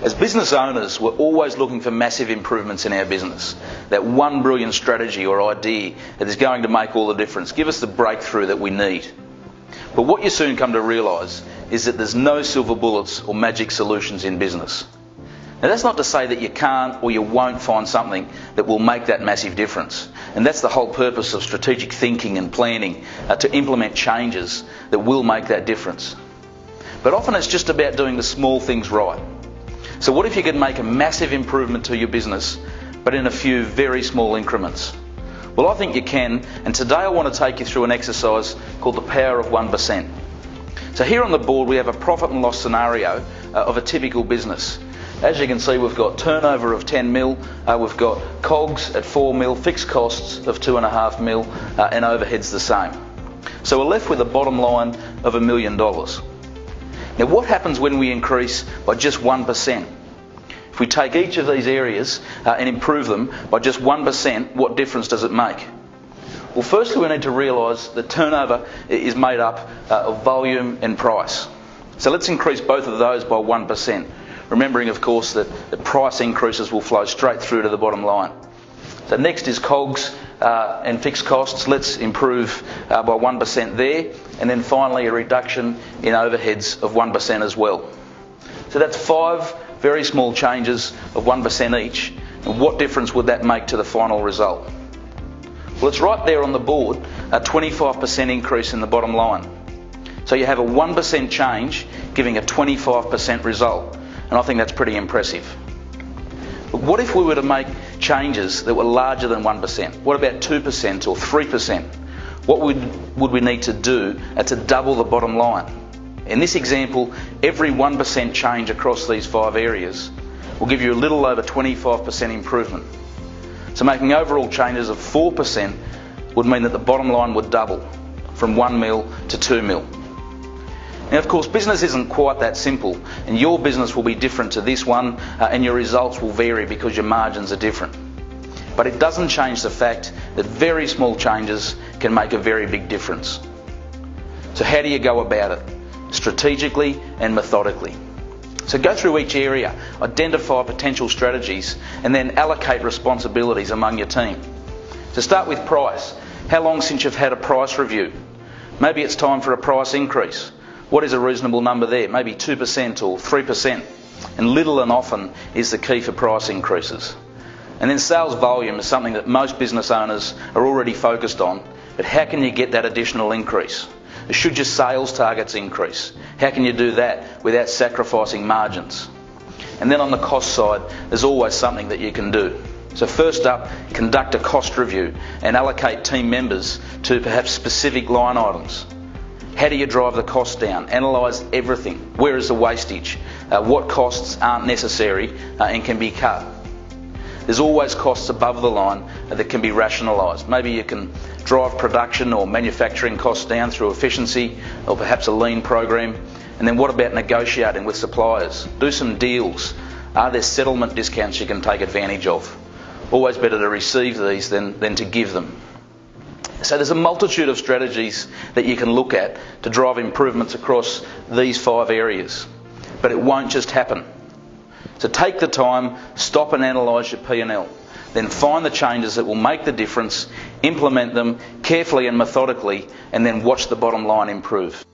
As business owners, we're always looking for massive improvements in our business. That one brilliant strategy or idea that is going to make all the difference, give us the breakthrough that we need. But what you soon come to realise is that there's no silver bullets or magic solutions in business. Now that's not to say that you can't or you won't find something that will make that massive difference. And that's the whole purpose of strategic thinking and planning, to implement changes that will make that difference. But often it's just about doing the small things right. So what if you could make a massive improvement to your business, but in a few very small increments? Well, I think you can, and today I want to take you through an exercise called the power of 1%. So here on the board we have a profit and loss scenario of a typical business. As you can see, we've got turnover of 10 mil, we've got COGS at 4 mil, fixed costs of 2.5 mil, and overheads the same. So we're left with a bottom line of $1 million. Now what happens when we increase by just 1%? If we take each of these areas and improve them by just 1%, what difference does it make? Well, firstly we need to realise that turnover is made up of volume and price. So let's increase both of those by 1%. Remembering of course that the price increases will flow straight through to the bottom line. So next is COGS and fixed costs. Let's improve by 1% there, and then finally a reduction in overheads of 1% as well. So that's 5 very small changes of 1% each, and what difference would that make to the final result? Well, it's right there on the board, a 25% increase in the bottom line. So you have a 1% change giving a 25% result, and I think that's pretty impressive. But what if we were to make changes that were larger than 1%? What about 2% or 3%? What would we need to do to double the bottom line? In this example, every 1% change across these 5 areas will give you a little over 25% improvement. So making overall changes of 4% would mean that the bottom line would double from 1 mil to 2 mil. Now of course business isn't quite that simple, and your business will be different to this one, and your results will vary because your margins are different. But it doesn't change the fact that very small changes can make a very big difference. So how do you go about it? Strategically and methodically. So go through each area, identify potential strategies, and then allocate responsibilities among your team. To start with price, how long since you've had a price review? Maybe it's time for a price increase. What is a reasonable number there? Maybe 2% or 3%. And little and often is the key for price increases. And then sales volume is something that most business owners are already focused on, but how can you get that additional increase? Should your sales targets increase? How can you do that without sacrificing margins? And then on the cost side, there's always something that you can do. So first up, conduct a cost review and allocate team members to perhaps specific line items. How do you drive the cost down? Analyse everything. Where is the wastage? What costs aren't necessary and can be cut? There's always costs above the line that can be rationalised. Maybe you can drive production or manufacturing costs down through efficiency or perhaps a lean program. And then what about negotiating with suppliers? Do some deals. Are there settlement discounts you can take advantage of? Always better to receive these than to give them. So there's a multitude of strategies that you can look at to drive improvements across these 5 areas. But it won't just happen. So take the time, stop and analyse your P&L. Then find the changes that will make the difference, implement them carefully and methodically, and then watch the bottom line improve.